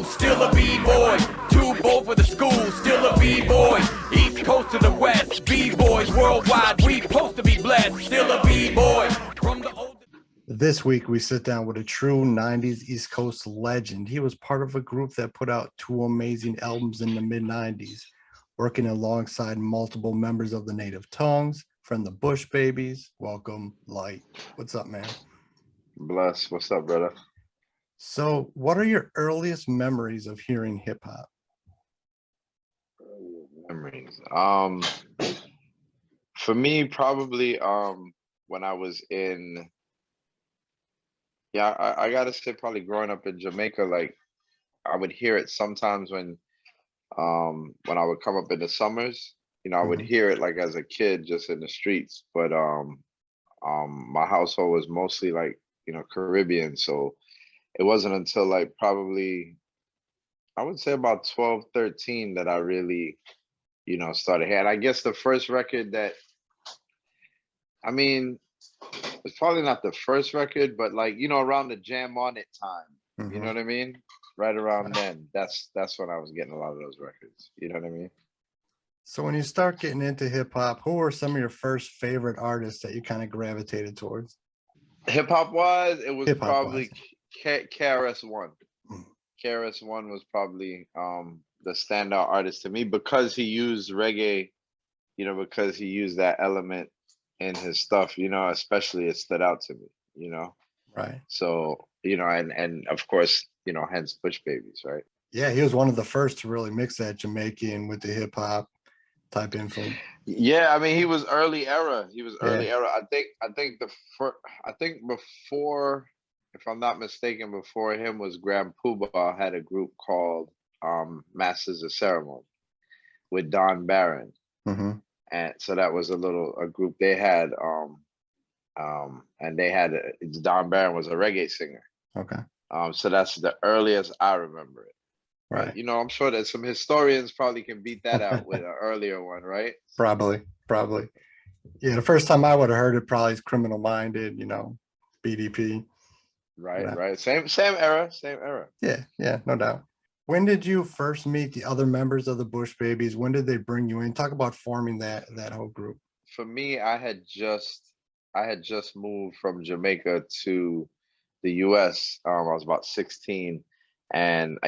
still a b-boy. Too bold for the school, still a b-boy. East coast to the west, b-boys worldwide, we supposed to be blessed. Still a b-boy. From the old. This week, we sit down with a true 90s East Coast legend. He was part of a group that put out 2 amazing albums in the mid-90s, working alongside multiple members of the Native Tongues, from the Bush Babies. Welcome, Light. What's up, man? Bless. What's up, brother? So, what are your earliest memories of hearing hip-hop? Memories. For me, probably when I was in, I gotta say, probably growing up in Jamaica, like I would hear it sometimes when I would come up in the summers. I would hear it like as a kid just in the streets. But my household was mostly like, Caribbean. So it wasn't until like probably, I would say about 12, 13 that I really, started hearing. I guess the first record that, I mean, it's probably not the first record, but like, around the Jam On It time, you know what I mean? Right around then, that's when I was getting a lot of those records. You know what I mean? So when you start getting into hip-hop, who were some of your first favorite artists that you kind of gravitated towards? Hip-hop wise, it was Hip-hop probably wise. KRS-One. KRS-One was probably the standout artist to me because he used reggae, because he used that element in his stuff, especially it stood out to me, Right. So, and of course, hence Bush Babies, right? Yeah, he was one of the first to really mix that Jamaican with the hip-hop type influence. Yeah, I mean, he was early era. He was early Yeah. era. I think before, if I'm not mistaken, before him was Grand Poobah had a group called Masters of Ceremony with Don Barron. And so that was a group they had, and they had Don Barron was a reggae singer. Okay. So that's the earliest I remember it. Right. But, I'm sure that some historians probably can beat that out with an earlier one, right? Probably. Yeah, the first time I would have heard it probably is Criminal Minded, BDP. Right. Same era. Yeah, no doubt. When did you first meet the other members of the Bush Babies? When did they bring you in? Talk about forming that whole group. For me, I had just moved from Jamaica to the US. I was about 16, and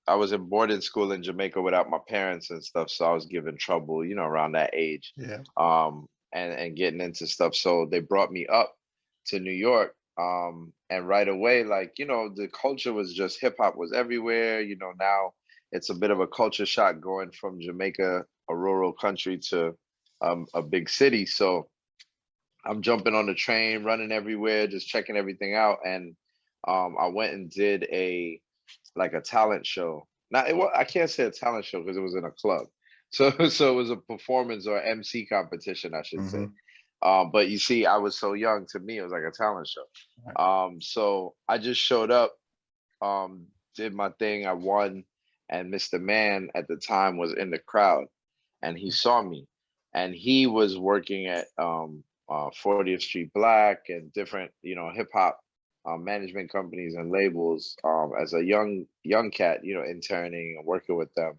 I was in boarding school in Jamaica without my parents and stuff, so I was given trouble, around that age. Yeah. And getting into stuff. So they brought me up to New York. And right away, like, the culture was just hip hop was everywhere. Now it's a bit of a culture shock going from Jamaica, a rural country, to a big city. So I'm jumping on the train, running everywhere, just checking everything out. And I went and did a talent show. Now I can't say a talent show because it was in a club. So it was a performance or MC competition, I should say. But you see, I was so young. To me, it was like a talent show. So I just showed up, did my thing. I won, and Mr. Man at the time was in the crowd, and he saw me, and he was working at 40th Street Black and different, hip hop management companies and labels as a young cat, interning and working with them.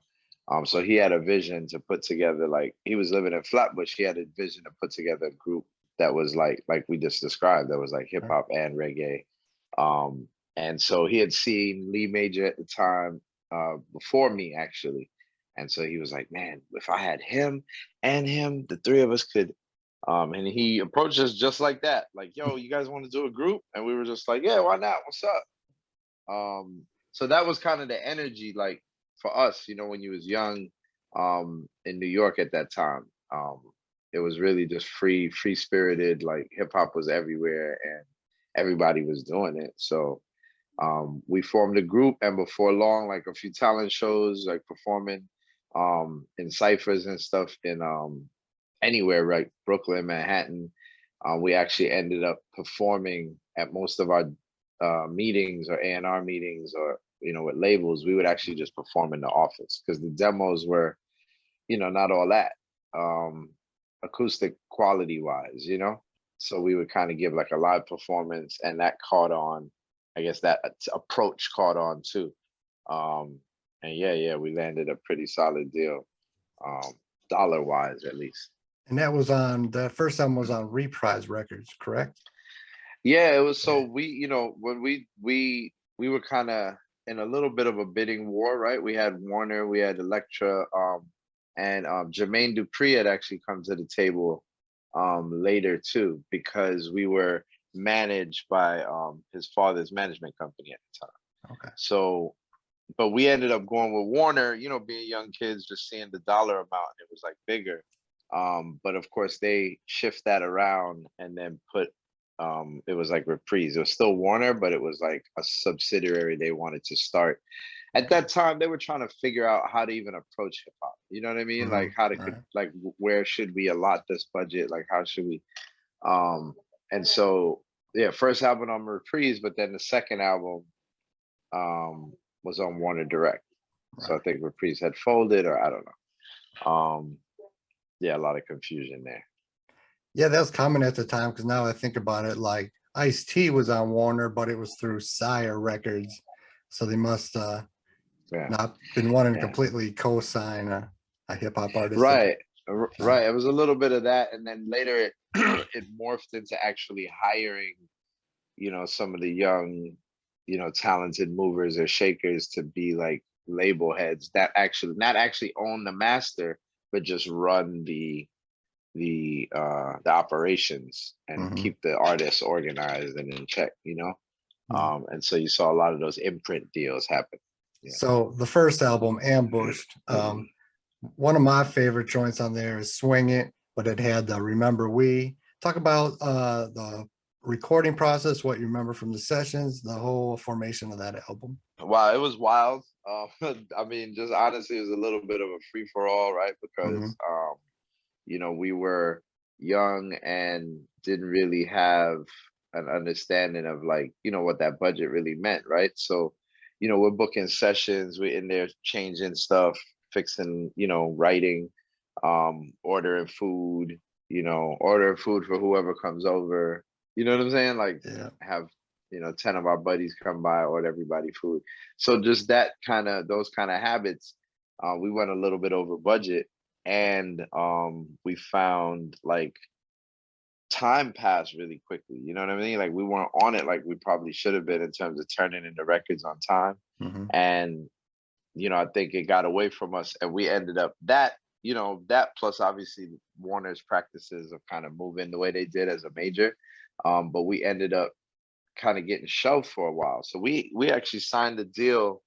So he had a vision to put together, like he was living in Flatbush. He had a vision to put together a group that was like we just described, that was like hip hop and reggae. And so he had seen Lee Major at the time before me, actually. And so he was like, man, if I had him and him, the three of us could. And he approached us just like that, like, yo, you guys want to do a group? And we were just like, yeah, why not? What's up? So that was kind of the energy, like, for us, when you was young, in New York at that time. It was really just free spirited, like hip hop was everywhere and everybody was doing it. So we formed a group, and before long, like a few talent shows, like performing in ciphers and stuff in anywhere, right? Brooklyn, Manhattan. We actually ended up performing at most of our meetings or A&R meetings, or with labels. We would actually just perform in the office because the demos were, not all that acoustic quality wise, So we would kind of give like a live performance, and that caught on. I guess that approach caught on too. And yeah, we landed a pretty solid deal, dollar wise at least. And that was on the first album was on Reprise Records, correct? Yeah, it was. So we, when we were kind of in a little bit of a bidding war, right? We had Warner, we had Elektra, and Jermaine Dupri had actually come to the table later too, because we were managed by his father's management company at the time. Okay. So, but we ended up going with Warner, being young kids, just seeing the dollar amount, and it was like bigger. But of course they shift that around and then put it was like Reprise. It was still Warner, but it was like a subsidiary they wanted to start. At that time, they were trying to figure out how to even approach hip hop. You know what I mean? Like how to like where should we allot this budget? Like how should we? And so yeah, first album on Reprise, but then the second album was on Warner Direct. So I think Reprise had folded, or I don't know. Yeah, a lot of confusion there. Yeah, that was common at the time, because now I think about it, like Ice-T was on Warner, but it was through Sire Records. So they must not been wanting to completely co-sign a hip hop artist. Right. Right. It was a little bit of that. And then later it it morphed into actually hiring, some of the young, talented movers or shakers to be like label heads that actually not actually own the master, but just run the operations and keep the artists organized and in check, and so you saw a lot of those imprint deals happen. So the first album, Ambushed, one of my favorite joints on there is Swing It, but it had the Remember We. Talk about the recording process, what you remember from the sessions, the whole formation of that album. Wow, it was wild. I mean, just honestly, it was a little bit of a free for all, right? Because we were young and didn't really have an understanding of like, what that budget really meant, right? So, we're booking sessions, we're in there changing stuff, fixing, writing, ordering food, ordering food for whoever comes over. You know what I'm saying? Like have 10 of our buddies come by, order everybody food. So just those kind of habits, we went a little bit over budget. And we found like time passed really quickly. You know what I mean? Like we weren't on it like we probably should have been in terms of turning in the records on time. And I think it got away from us, and we ended up that plus obviously Warner's practices of kind of moving the way they did as a major. But we ended up kind of getting shelved for a while. So we actually signed the deal.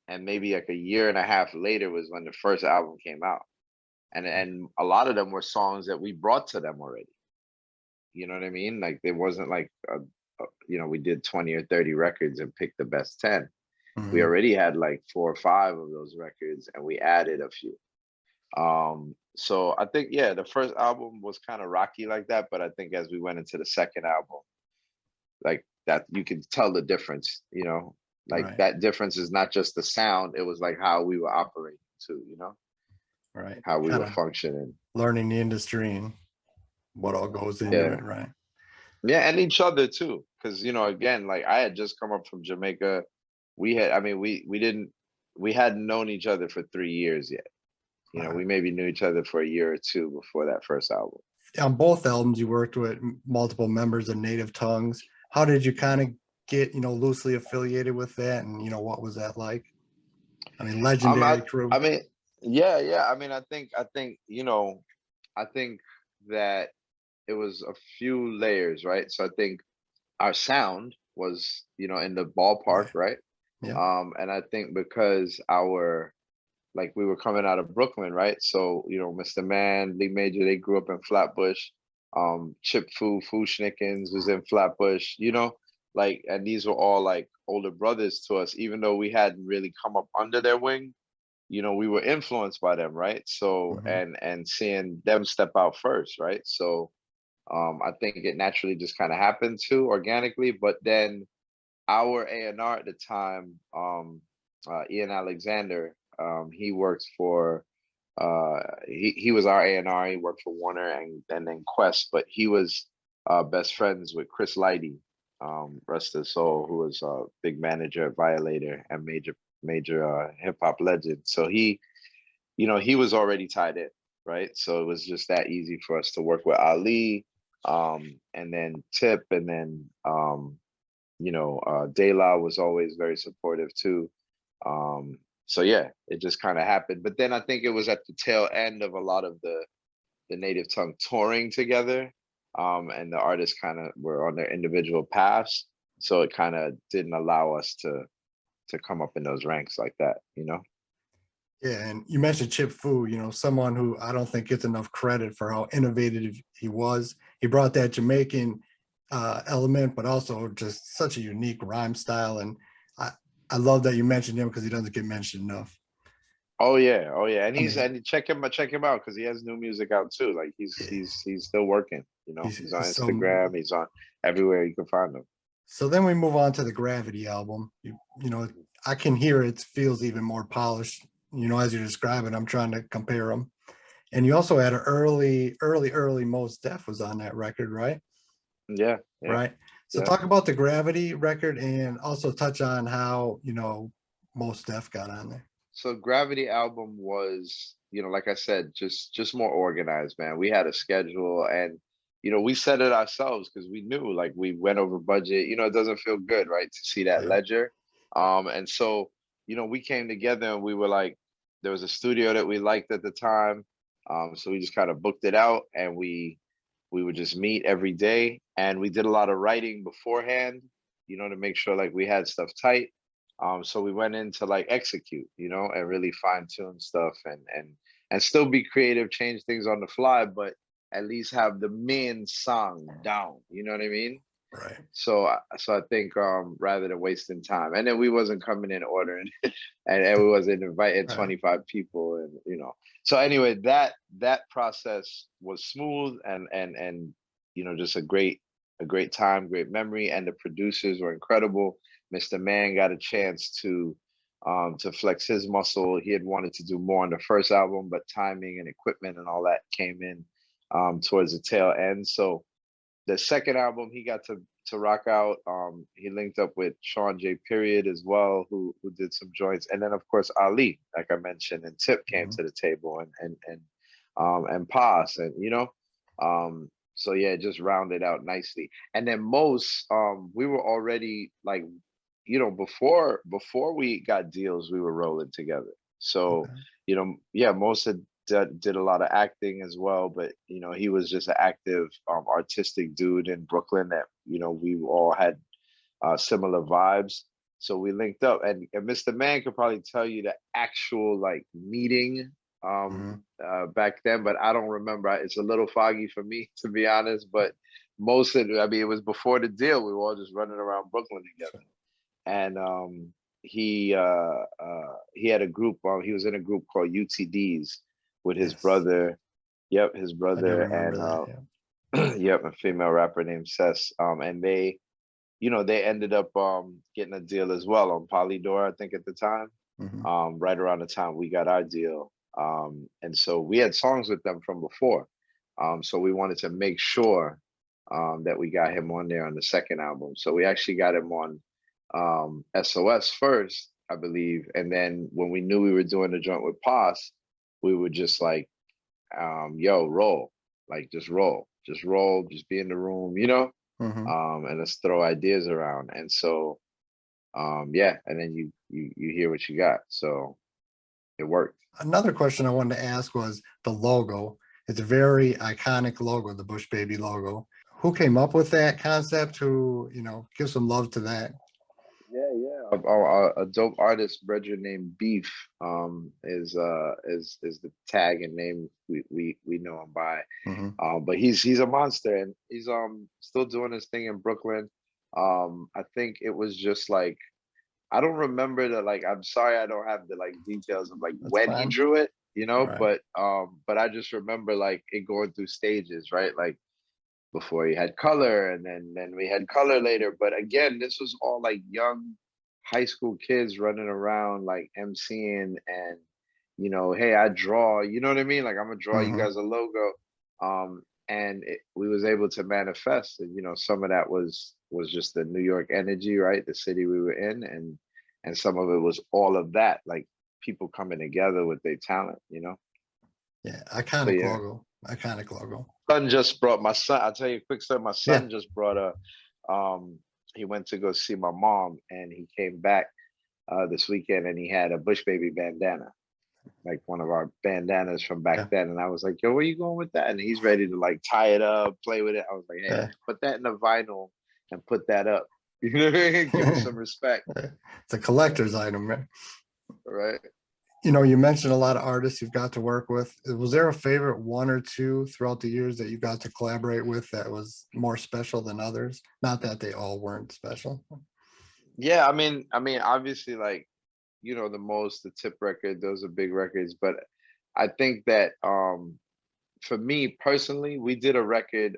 And maybe like a year and a half later was when the first album came out. And a lot of them were songs that we brought to them already. You know what I mean? Like there wasn't like, we did 20 or 30 records and picked the best 10. We already had like 4 or 5 of those records, and we added a few. So I think, the first album was kind of rocky like that. But I think as we went into the second album, like that, you can tell the difference, like that difference is not just the sound, it was like how we were operating too, right, how we were functioning, learning the industry and what all goes into it. Right. Yeah, and each other too, because again, like I had just come up from Jamaica. We hadn't known each other for 3 years yet. We maybe knew each other for a year or two before that first album. On both albums you worked with multiple members of native tongues. How did you kind of get loosely affiliated with that, and what was that like? I mean, legendary crew. I mean, yeah. I mean, I think that it was a few layers, right? So I think our sound was in the ballpark, right? Yeah. And I think because we were coming out of Brooklyn, right? So Mr. Man, Lee Major, they grew up in Flatbush. Chip Foo Schnickens was in Flatbush, and these were all like older brothers to us, even though we hadn't really come up under their wing. We were influenced by them, right? So and seeing them step out first, right? So I think it naturally just kind of happened too, organically. But then our A&R at the time, Ian Alexander, he works for he was our A&R. He worked for Warner and then Quest, but he was best friends with Chris Lighty, rest his soul, who was a big manager at Violator and major hip hop legend. So he, he was already tied in, right? So it was just that easy for us to work with Ali, and then Tip, and then De La was always very supportive too. So yeah, it just kind of happened. But then I think it was at the tail end of a lot of the Native Tongue touring together, and the artists kind of were on their individual paths. So it kind of didn't allow us to come up in those ranks like that, Yeah, and you mentioned Chip Fu, someone who I don't think gets enough credit for how innovative he was. He brought that Jamaican element, but also just such a unique rhyme style. And I love that you mentioned him because he doesn't get mentioned enough. Oh yeah, and I mean, and check him out because he has new music out too. Like he's still working. He's on he's so. Instagram. He's on everywhere you can find him. So then we move on to the Gravity album. I can hear it feels even more polished. As you describe it, I'm trying to compare them. And you also had an early Mos Def was on that record, right? Yeah. Right. So yeah. talk about the Gravity record and also touch on how, Mos Def got on there. So Gravity album was, like I said, just more organized, man. We had a schedule, and we set it ourselves because we knew, like, we went over budget. It doesn't feel good, right, to see that ledger. And so, we came together and we were like, there was a studio that we liked at the time. So we just kind of booked it out, and we would just meet every day, and we did a lot of writing beforehand, to make sure like we had stuff tight. So we went in to like execute, and really fine tune stuff, and still be creative, change things on the fly, but at least have the main song down. You know what I mean? Right. So I think rather than wasting time, and then we wasn't coming in ordering, and we wasn't inviting 25 people, and So anyway, that process was smooth, and just a great time, great memory, and the producers were incredible. Mr. Man got a chance to flex his muscle. He had wanted to do more on the first album, but timing and equipment and all that came in towards the tail end. So the second album, he got to rock out. He linked up with Sean J. Period as well, who did some joints, and then of course Ali, like I mentioned, and Tip came to the table, and Paz, and so yeah, it just rounded out nicely. And then Mos, we were already like, before we got deals, we were rolling together. So Mos did a lot of acting as well, but he was just an active artistic dude in Brooklyn that we all had similar vibes. So we linked up, and Mr. Man could probably tell you the actual like meeting back then, but I don't remember. It's a little foggy for me, to be honest, but most of it, I mean, it was before the deal. We were all just running around Brooklyn together. And he had a group, he was in a group called UTDs with his brother. Yep, his brother, and a female rapper named Cess. And they ended up getting a deal as well on Polydor, I think, at the time. Right around the time we got our deal. And so we had songs with them from before. So we wanted to make sure that we got him on there on the second album. So we actually got him on SOS first, I believe. And then when we knew we were doing the joint with Paz, we would just like, roll. Like just roll, just be in the room, and let's throw ideas around. And so and then you hear what you got. So it worked. Another question I wanted to ask was the logo. It's a very iconic logo, the Bush Baby logo. Who came up with that concept? Who, give some love to that? A dope artist, brethren named Beef, is the tag and name we know him by. But he's a monster, and he's still doing his thing in Brooklyn. I think it was just like, I don't remember I'm sorry, I don't have the like details of like when he drew it, but I just remember like it going through stages, right? Like before he had color, and then we had color later. But again, this was all like young high school kids running around like MCing, and hey, I draw, you know what I mean? Like, I'm gonna draw you guys a logo. we was able to manifest. And some of that was just the New York energy, right? The city we were in, and some of it was all of that, like people coming together with their talent. Yeah, So iconic yeah, logo. Iconic logo. son just brought my son. I'll tell you a quick story. My Yeah. son just brought he went to go see my mom, and he came back this weekend, and he had a Bush Baby bandana, like one of our bandanas from back Yeah. then. And I was like, yo, where you going with that? And he's ready to like tie it up, play with it. I was like, hey, Yeah. put that in a vinyl and put that up. You know what I mean? Give me some respect. It's a collector's item, man. Right. You mentioned a lot of artists you've got to work with. Was there a favorite one or two throughout the years that you got to collaborate with that was more special than others? Not that they all weren't special. Yeah, I mean, obviously, like, the Tip record, those are big records. But I think that for me personally, we did a record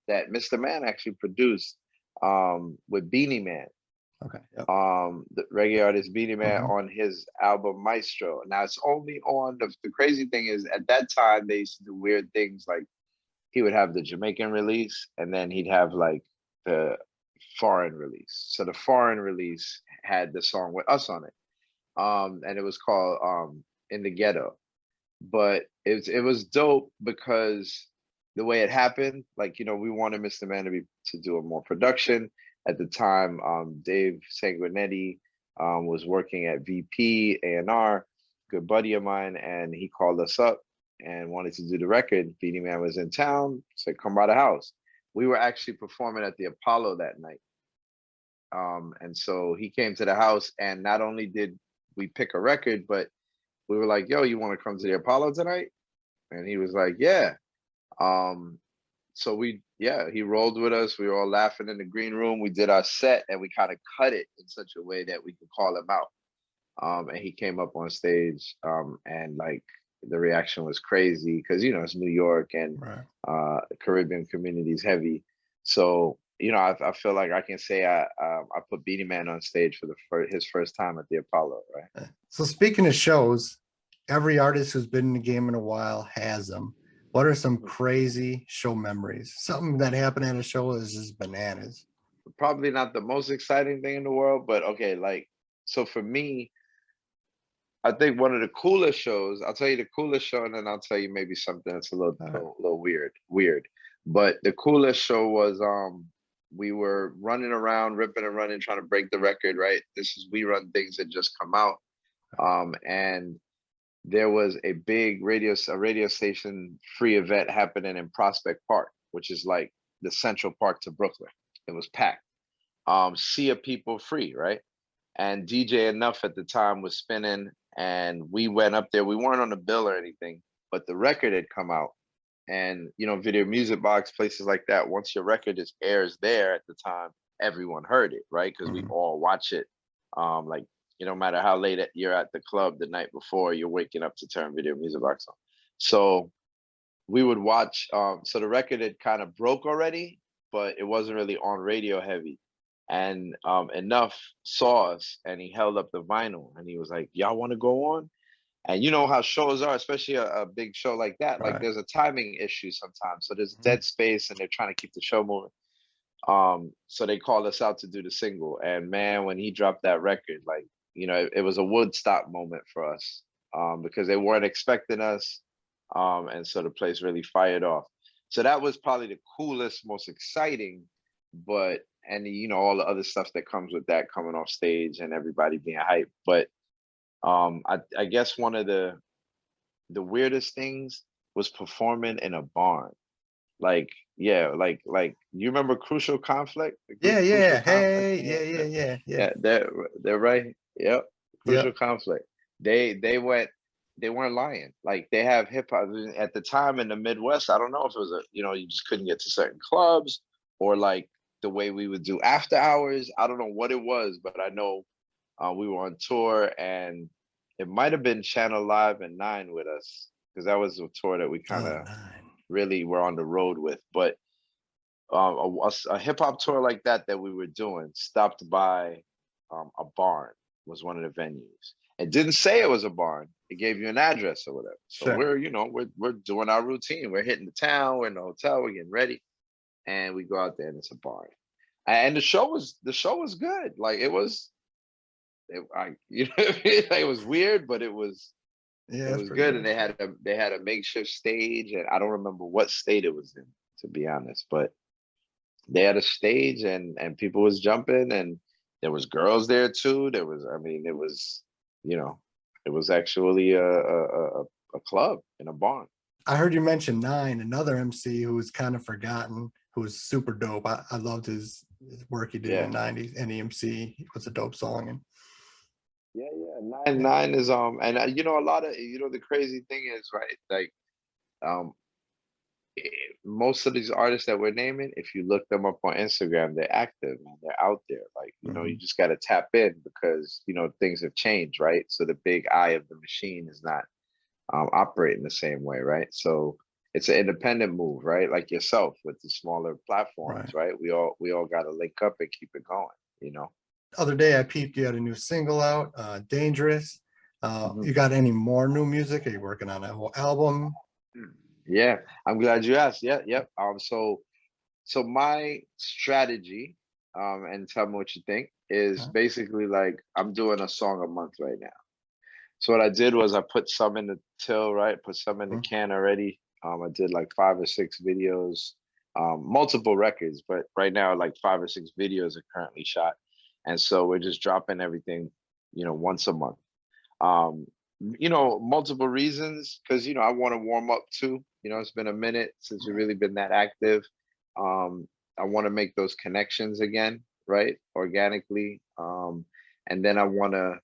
that Mr. Man actually produced with Beenie Man. Okay. Yep. The reggae artist Beenie Man Mhm. on his album Maestro. Now it's only on the crazy thing is at that time they used to do weird things, like he would have the Jamaican release and then he'd have like the foreign release. So the foreign release had the song with us on it. And it was called In the Ghetto. But it was dope because the way it happened, like, we wanted Mr. Man to do a more production. At the time, Dave Sanguinetti was working at VP A&R, good buddy of mine, and he called us up and wanted to do the record. Beenie Man was in town, said, come by the house. We were actually performing at the Apollo that night. And so he came to the house, and not only did we pick a record, but we were like, yo, you want to come to the Apollo tonight? And he was like, yeah. So he rolled with us. We were all laughing in the green room. We did our set and we kind of cut it in such a way that we could call him out. And he came up on stage, and like the reaction was crazy because, it's New York and Right. Caribbean community is heavy. So, I feel like I can say I put Beenie Man on stage for his first time at the Apollo, right? So speaking of shows, every artist who's been in the game in a while has them. What are some crazy show memories? Something that happened at a show is just bananas. Probably not the most exciting thing in the world, but okay, like, so for me, I think one of the coolest shows, I'll tell you the coolest show, and then I'll tell you maybe something that's a little weird. But the coolest show was we were running around, ripping and running, trying to break the record, right? This is We Run Things that just come out. And there was a big radio station free event happening in Prospect Park, which is like the Central Park to Brooklyn. It was packed. Sea of people free, right? And DJ Enough at the time was spinning, and we went up there. We weren't on the bill or anything, but the record had come out. And Video Music Box, places like that, once your record airs there at the time, everyone heard it, right? Because we all watch it. Like, no matter how late you're at the club the night before, you're waking up to turn Video Music Box on. So we would watch. So the record had kind of broke already, but it wasn't really on radio heavy. And Enough saw us, and he held up the vinyl, and he was like, y'all want to go on? And you know how shows are, especially a big show like that. Like, Right. there's a timing issue sometimes. So there's dead space, and they're trying to keep the show moving. So they called us out to do the single. And man, when he dropped that record, like, it was a Woodstock moment for us, because they weren't expecting us. And so the place really fired off. So that was probably the coolest, most exciting, but, and all the other stuff that comes with that, coming off stage and everybody being hyped. But I guess one of the weirdest things was performing in a barn. Like, yeah, like you remember Crucial Conflict? Yeah. Crucial Conflict? Yeah. Yeah, they're right. Yep. Crucial Yep. Conflict. They weren't lying. Like, they have hip hop at the time in the Midwest. I don't know if it was you just couldn't get to certain clubs, or like the way we would do after hours. I don't know what it was, but I know we were on tour, and it might have been Channel Live and Nine with us, because that was a tour that we kind Oh, of 9. really were on the road with. But a hip hop tour like that we were doing stopped by a barn, was one of the venues. It didn't say it was a barn, it gave you an address or whatever. So Sure. we're doing our routine. We're hitting the town. We're in the hotel. We're getting ready, and we go out there, and it's a bar. And the show was good. Like it was, it was weird, but it was Yeah, it's pretty good. good. And they had a makeshift stage, and I don't remember what state it was in, to be honest, but they had a stage, and people was jumping, and there was girls there too. There was, I mean, it was, it was actually a club in a barn. I heard you mention Nine, another MC who was kind of forgotten, who was super dope. I loved his work he did in the 90s. NEMC was a dope song. And NineNine is and a lot of the crazy thing is, right, like most of these artists that we're naming, if you look them up on Instagram, they're active, man. They're out there. Like, you just got to tap in because, things have changed, right? So the big eye of the machine is not operating the same way, right? So it's an independent move, right? Like yourself with the smaller platforms, right? We all got to link up and keep it going, Other day I peeped you had a new single out, Dangerous. You got any more new music? Are you working on a whole album? Yeah, I'm glad you asked. Yeah, yep. So my strategy, and tell me what you think, is basically like I'm doing a song a month right now. So what I did was I put some in the till, right? Put some in the can already. I did like 5 or 6 videos, multiple records, but right now like 5 or 6 videos are currently shot. And so we're just dropping everything, once a month. Multiple reasons, because I want to warm up too. It's been a minute since we've really been that active. I want to make those connections again, right? Organically. And then I want to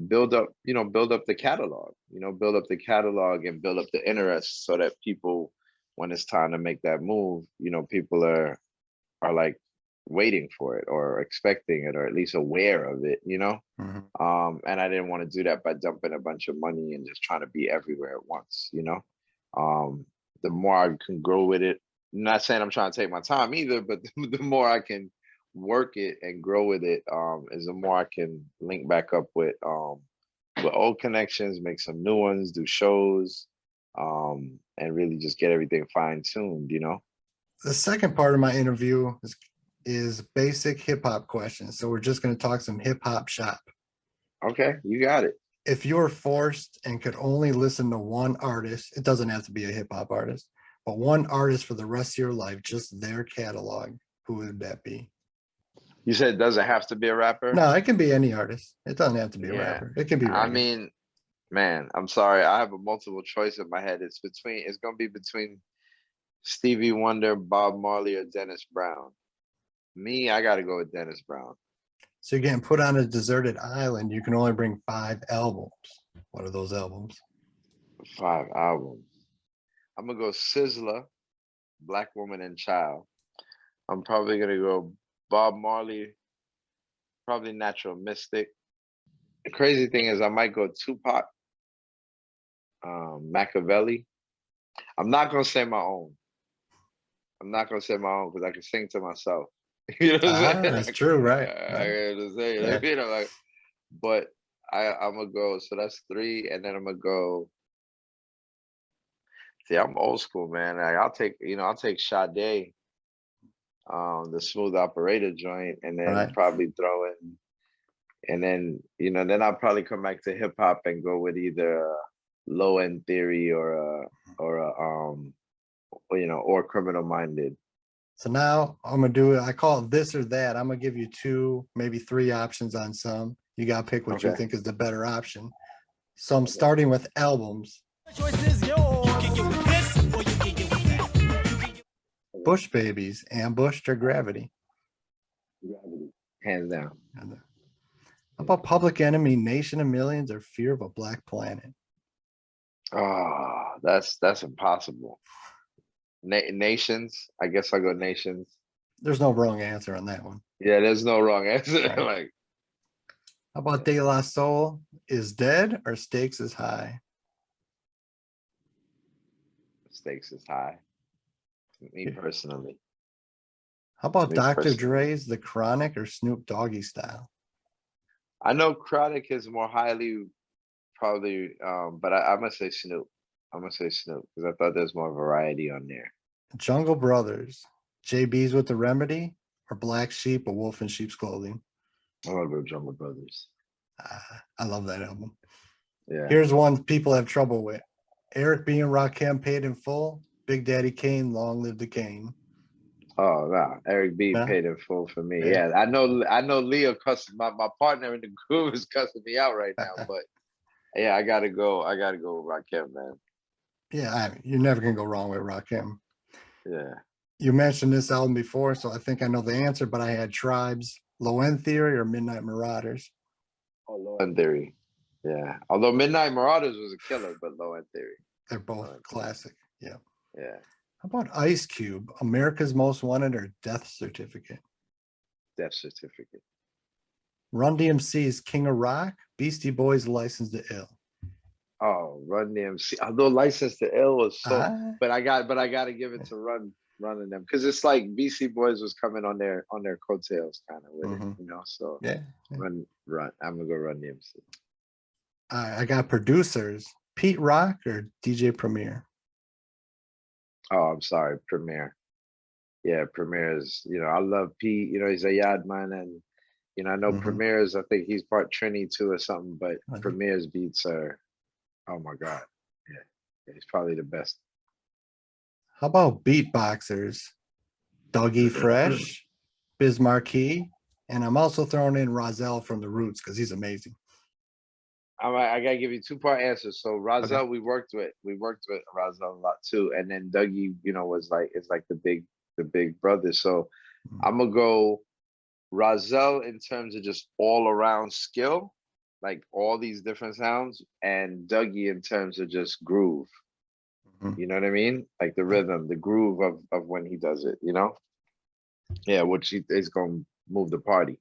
build up the catalog, build up the catalog and build up the interest so that people, when it's time to make that move, people are like waiting for it or expecting it or at least aware of it, and I didn't want to do that by dumping a bunch of money and just trying to be everywhere at once. The more I can grow with it, I'm not saying I'm trying to take my time either, but the more I can work it and grow with it, is the more I can link back up with old connections, make some new ones, do shows, and really just get everything fine-tuned. The second part of my interview is basic hip hop questions. So we're just going to talk some hip hop shop. Okay, you got it. If you were forced and could only listen to one artist, it doesn't have to be a hip hop artist, but one artist for the rest of your life, just their catalog, who would that be? You said it doesn't have to be a rapper? No, it can be any artist. It doesn't have to be a rapper. It can be reggae. I mean, man, I'm sorry. I have a multiple choice in my head. It's going to be between Stevie Wonder, Bob Marley, or Dennis Brown. Me, I got to go with Dennis Brown. So you're getting put on a deserted island. You can only bring 5 albums. What are those albums? 5 albums. I'm going to go Sizzler, Black Woman and Child. I'm probably going to go Bob Marley, probably Natural Mystic. The crazy thing is I might go Tupac, Machiavelli. I'm not going to say my own. Because I can sing to myself. You know what I'm saying? That's true, right? I gotta say, but I'm gonna go. So that's 3, and then I'm gonna go. See, I'm old school, man. Like, I'll take Sade, the Smooth Operator joint, and then probably throw in, and then then I'll probably come back to hip hop and go with either Low End Theory or Criminal Minded. So now I'm gonna do it. I call it this or that. I'm gonna give you 2, maybe 3 options on some. You gotta pick what you think is the better option. So I'm starting with albums. Bush Babies, Ambushed, or Gravity? Gravity, hands down. How about Public Enemy, Nation of Millions, or Fear of a Black Planet? That's impossible. Nations. I guess I'll go Nations. There's no wrong answer on that one. Yeah, there's no wrong answer. Right. How about De La Soul, Is Dead, or Stakes is High? Stakes is High. Me personally. How about Dr. Dre's The Chronic or Snoop Doggy Style? I know Chronic is more highly probably, but I'm gonna say Snoop. I'm gonna say Snoop because I thought there's more variety on there. Jungle Brothers, JB's with the Remedy, or Black Sheep, a Wolf in Sheep's Clothing. I love the Jungle Brothers. I love that album. Yeah. Here's one people have trouble with. Eric B and Rakim, Paid in Full. Big Daddy Kane, Long Live the Kane. Oh nah, Eric B Huh? paid in full for me. Yeah. Yeah, I know Leo cussing my partner in the group is cussing me out right now, but yeah, I gotta go with Rakim, man. Yeah, you're never gonna go wrong with Rakim. Yeah. You mentioned this album before, so I think I know the answer, but I had Tribes, Low End Theory, or Midnight Marauders. Oh, Low End Theory. Yeah. Although Midnight Marauders was a killer, but Low End Theory. They're both Low End Theory. classic. Yeah. Yeah. How about Ice Cube, America's Most Wanted, or Death Certificate? Death Certificate. Run DMC's King of Rock, Beastie Boys' License to Ill. Oh, Run DMC. Although License to Ill was so, Ah. but I gotta give it to running them because it's like BC Boys was coming on their coattails kind of with it, you know. So Yeah. run. I'm gonna go Run DMC. I got producers, Pete Rock or DJ Premier. Oh, I'm sorry, Premier. Yeah, Premier is. You know, I love Pete. You know, he's a yard man, and you know, I know Premier is. I think he's part Trini too or something. But Premier's beats are, oh my god, yeah, he's probably the best. How about beatboxers? Dougie Fresh, Biz Markie, and I'm also throwing in Rozelle from The Roots because he's amazing. I gotta give you two-part answers. So Rozelle, we worked with Rozelle a lot too, and then Dougie, you know, it's like the big brother. So I'm gonna go Rozelle in terms of just all around skill, like all these different sounds, and Dougie in terms of just groove. You know what I mean? Like the rhythm, the groove of when he does it. You know? Yeah, which is gonna move the party.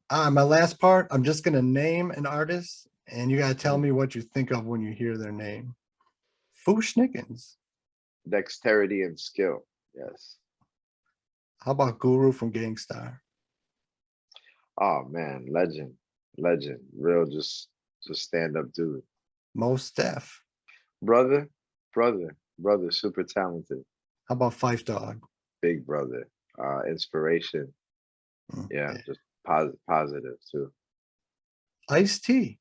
My last part, I'm just gonna name an artist, and you gotta tell me what you think of when you hear their name. Fushnikins. Dexterity and skill. Yes. How about Guru from Gangstar? Oh man, legend, real just stand up dude. Mos Def. Brother, super talented. How about Fife Dog? Big brother, inspiration. Yeah, just positive too. Ice-T.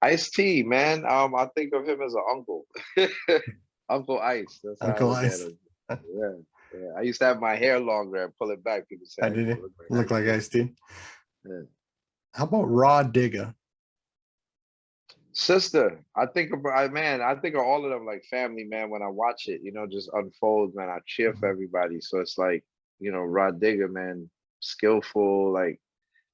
Ice-T, man. I think of him as an uncle. Uncle Ice. That's how Uncle I look Ice. at him. Yeah. I used to have my hair longer and pull it back. People say I did look like Ice-T. Yeah. How about Raw Digger? Sister, I think of all of them like family, man. When I watch it, you know, just unfold, man. I cheer for everybody. So it's like, you know, Rod Digger, man, skillful. Like,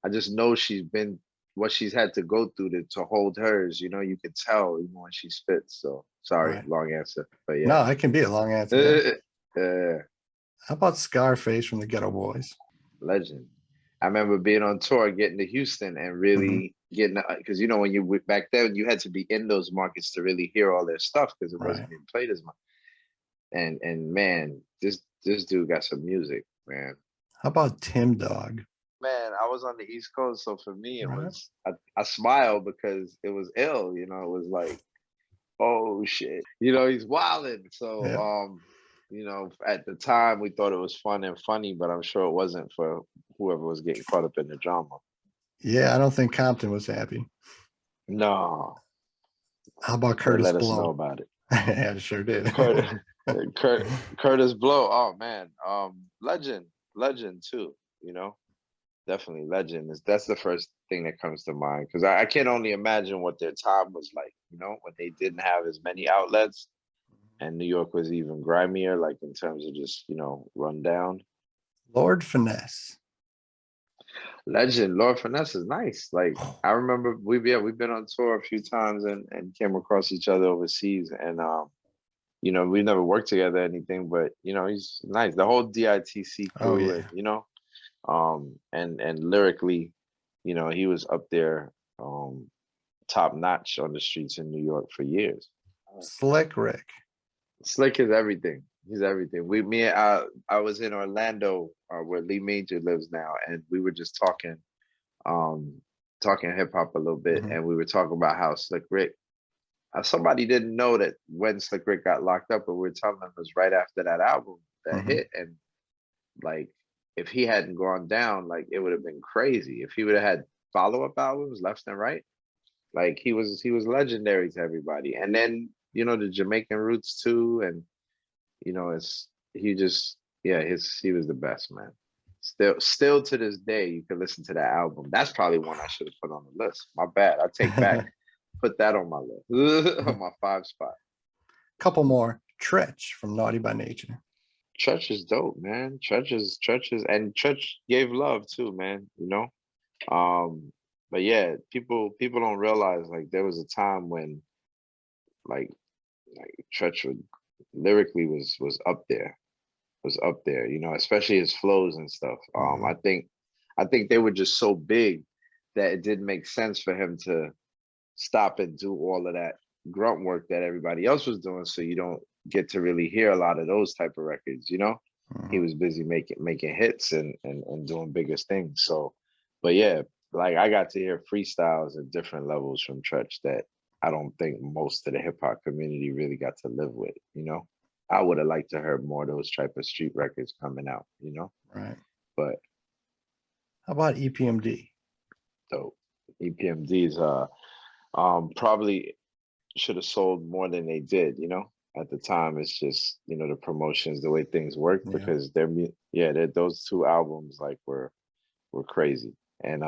I just know she's been what she's had to go through to hold hers. You know, you can tell even when she spits. So sorry, long answer, but yeah. No, it can be a long answer. Yeah. How about Scarface from the Ghetto Boys? Legend. I remember being on tour, getting to Houston, and really getting, because you know when you back then you had to be in those markets to really hear all their stuff because it wasn't being played as much. And man, this dude got some music, man. How about Tim Dog? Man, I was on the East Coast, so for me it was I smiled because it was ill. You know, it was like, oh shit, you know, he's wilding. So you know, at the time we thought it was fun and funny, but I'm sure it wasn't for whoever was getting caught up in the drama. Yeah, I don't think Compton was happy. No. How about Curtis Let us Blow? know about it. Yeah, it sure did. Curtis Blow. Oh man, legend too. You know, definitely legend. That's the first thing that comes to mind because I can only imagine what their time was like. You know, when they didn't have as many outlets. And New York was even grimier, like in terms of just, you know, run down. Lord Finesse. Legend. Lord Finesse is nice. Like I remember we've been on tour a few times and came across each other overseas. And you know, we never worked together or anything, but you know, he's nice. The whole DITC crew, and, you know, and lyrically, you know, he was up there top notch on the streets in New York for years. Slick Rick. Slick is everything. He's everything. I was in Orlando where Lee Major lives now, and we were just talking talking hip hop a little bit, Mhm. and we were talking about how Slick Rick. Somebody didn't know that when Slick Rick got locked up, but we were telling them it was right after that album that Mhm. hit, and like if he hadn't gone down, like it would have been crazy. If he would have had follow-up albums left and right, like he was legendary to everybody. And then the Jamaican roots too, and it's he just yeah, he was the best, man. Still to this day, you can listen to that album. That's probably one I should have put on the list. My bad. I take back, put that on my list. On my 5 spot. Couple more. Tretch from Naughty by Nature. Church is dope, man. And Church gave love too, man. Um, but yeah, people don't realize like there was a time when like Church would lyrically was up there, especially his flows and stuff. Mhm. I think they were just so big that it didn't make sense for him to stop and do all of that grunt work that everybody else was doing. So you don't get to really hear a lot of those type of records. He Mhm. was busy making hits and doing bigger things. So, but yeah, like I got to hear freestyles at different levels from Tretch that I don't think most of the hip hop community really got to live with. I would have liked to heard more of those type of street records coming out. Right. But How about EPMD? dope. EPMD's probably should have sold more than they did. At the time. It's just, the promotions, the way things work, Yeah. because those 2 albums like were crazy. And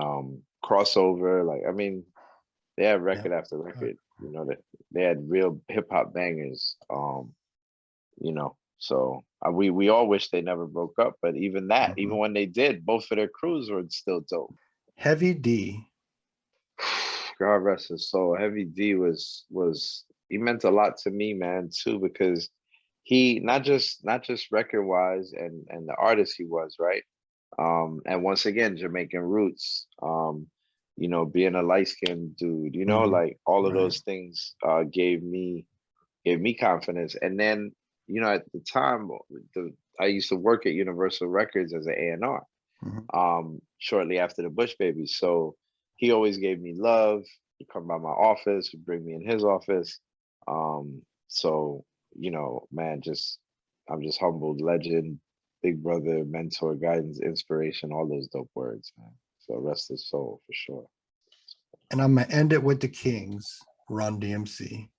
crossover, like I mean, they had Yeah. record after record, that they had real hip hop bangers. So we all wish they never broke up, but even Mhm. when they did, both of their crews were still dope. Heavy D. God rest his soul. Heavy D was he meant a lot to me, man, too, because he not just record wise and the artist he was, right? And once again, Jamaican roots, being a light skinned dude, Mhm. like all of Right. those things gave me confidence. And then, at the time, I used to work at Universal Records as an A&R, Mhm. shortly after the Bush Babies. So he always gave me love. He'd come by my office, he'd bring me in his office. So, man, I'm just humbled, legend, big brother, mentor, guidance, inspiration, all those dope words, man. So rest his soul for sure. And I'm gonna end it with the Kings. Run DMC.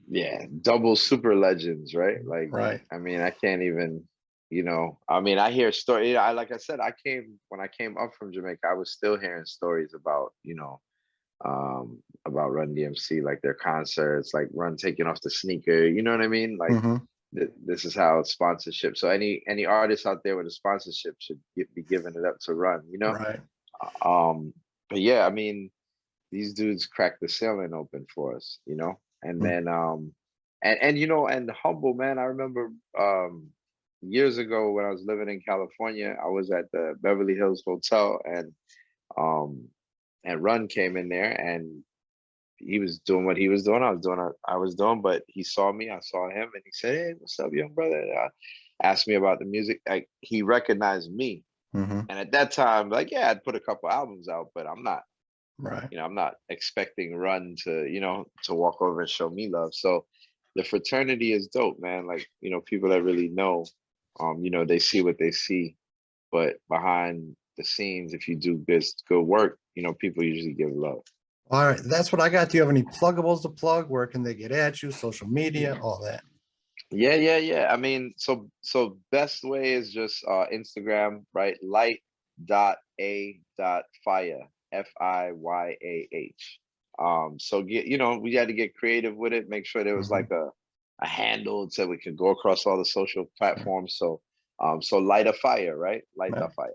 Yeah, double super legends, right? Like, Right. I mean, I can't even, I mean, I hear story. I like I said, when I came up from Jamaica, I was still hearing stories about Run DMC, like their concerts, like Run taking off the sneaker. You know what I mean? Like Mhm. this is how sponsorship. So any artist out there with a sponsorship should be giving it up to Run. Right. Um, but yeah, I mean, these dudes cracked the ceiling open for us. And Mm. then and humble, man. I remember years ago when I was living in California, I was at the Beverly Hills Hotel, um and Run came in there, and he was doing what he was doing. I was doing what I was doing, but he saw me, I saw him, and he said, "Hey, what's up, young brother?" Asked me about the music. Like he recognized me, Mhm. and at that time, like yeah, I'd put a couple albums out, but Right. I'm not expecting Run to walk over and show me love. So the fraternity is dope, man. Like people that really know, they see what they see, but behind the scenes, if you do good work, people usually give love. All right. That's what I got. Do you have any pluggables to plug? Where can they get at you? Social media, all that. Yeah. I mean, so best way is just Instagram, right? Light.a.fire, FIYAH. So we had to get creative with it, make sure there was Mhm. like a handle so we could go across all the social Sure. platforms. So light a fire, right? Light Yeah. the fire.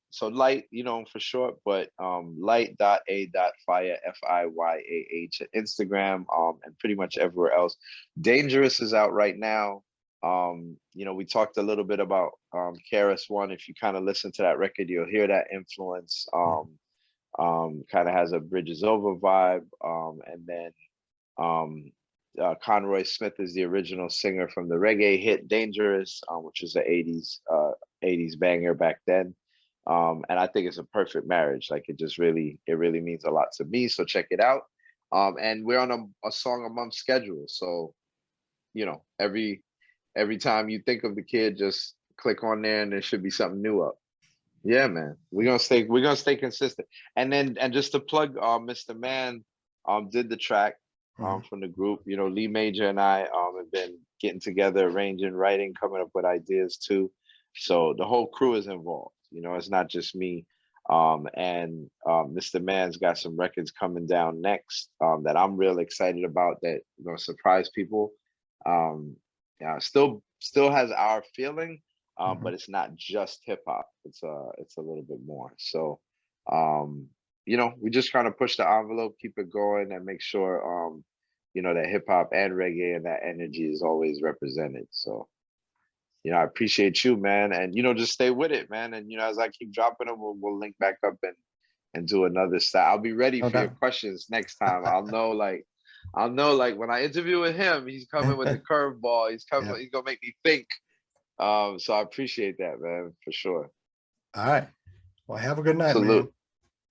So light, for short, but light.a.fire, FIYAH at Instagram, and pretty much everywhere else. Dangerous is out right now. We talked a little bit about KRS One. If you kind of listen to that record, you'll hear that influence. Mhm. Kind of has a Bridges Over vibe. And then um Conroy Smith is the original singer from the reggae hit Dangerous, which is an 80s banger back then. And I think it's a perfect marriage. Like it really means a lot to me. So check it out. And we're on a song a month schedule. So, you know, every time you think of the kid, just click on there and there should be something new up. Yeah, man. We're gonna stay consistent. And just to plug Mr. Man did the track from the group. You know, Lee Major and I have been getting together, arranging, writing, coming up with ideas too. So the whole crew is involved. You know, it's not just me. And Mr. Man's got some records coming down next that I'm real excited about that gonna surprise people. Yeah, still has our feeling, but it's not just hip hop. It's a little bit more. So you know, we just kind of push the envelope, keep it going, and make sure you know, that hip hop and reggae and that energy is always represented. So, you know, I appreciate you, man, and you know, just stay with it, man. And you know, as I keep dropping them, we'll link back up and do another style. I'll be ready for your questions next time. I'll know like when I interview with him, he's coming with the curveball. He's coming. He's gonna make me think. So I appreciate that, man, for sure. All right. Well, have a good night, Salute. man.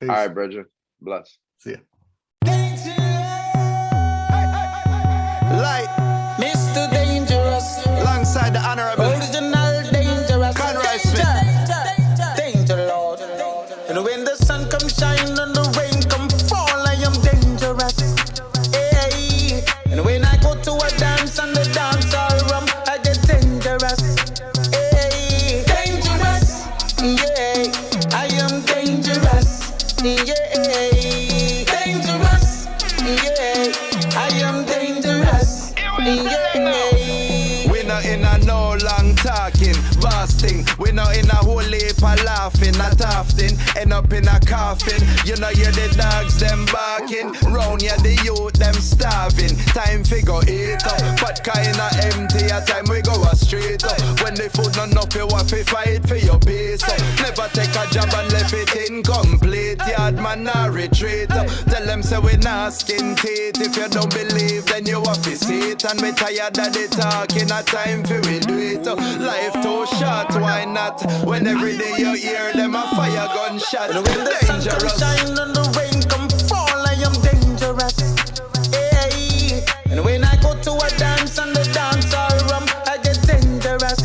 Peace. All right, Bridget. Bless. See ya. Like Mr. Dangerous, alongside the honorable original Dangerous. Conroy Smith. Danger Lord. And when the sun comes shine and the rain come fall, I am dangerous. Hey. And when I go to a dance and the dance all rum, I get dangerous. Hey. Dangerous. Yeah. I am dangerous. Yeah. Dangerous. Yeah. I am dangerous. Yeah. We not in a no long talking, busting. We not in a whole heap of laughing, not often. End up in a coffin. You know you're the dogs them barking. Round you the youth them starving. Time figure eat up, but kinda empty. A time we go a straight up. When the food not enough, you have to fight for your peace up. Never take a job and left it incomplete. Yard man not retreat up. Tell them say we not skin teeth. If you don't believe, then you have to see it. And we tired of the talking. A time for we do it up. Life too short, why not? When every day you hear them a fire gunshot. And when the sun come shine and the rain come fall, I am dangerous. Hey. And when I go to a dance and the dance all rum, I get dangerous.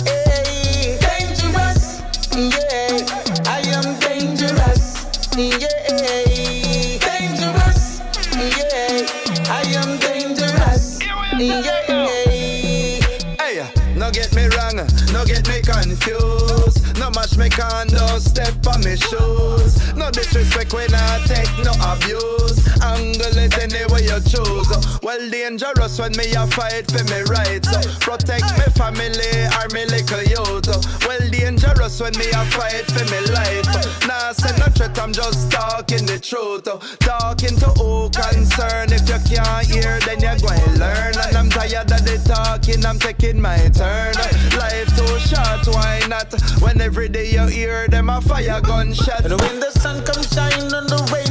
Hey. Dangerous. Yeah. I am dangerous. Yeah. Dangerous. Yeah. I am dangerous. Yeah. Hey, no get me wrong, no get me confused. No much me can do, step on me shoes. No disrespect when I take no abuse. Angle it any way you choose. Well dangerous when me a fight for me rights. Protect me family or me little youth. Well dangerous when me a fight for me life. Nah say no threat, I'm just talking the truth. Talking to who concern. If you can't hear then you're going to learn. And I'm tired of the talking, I'm taking my turn. Life too short, why not? When every day you hear them a fire gunshot. And when the sun comes shine and the rain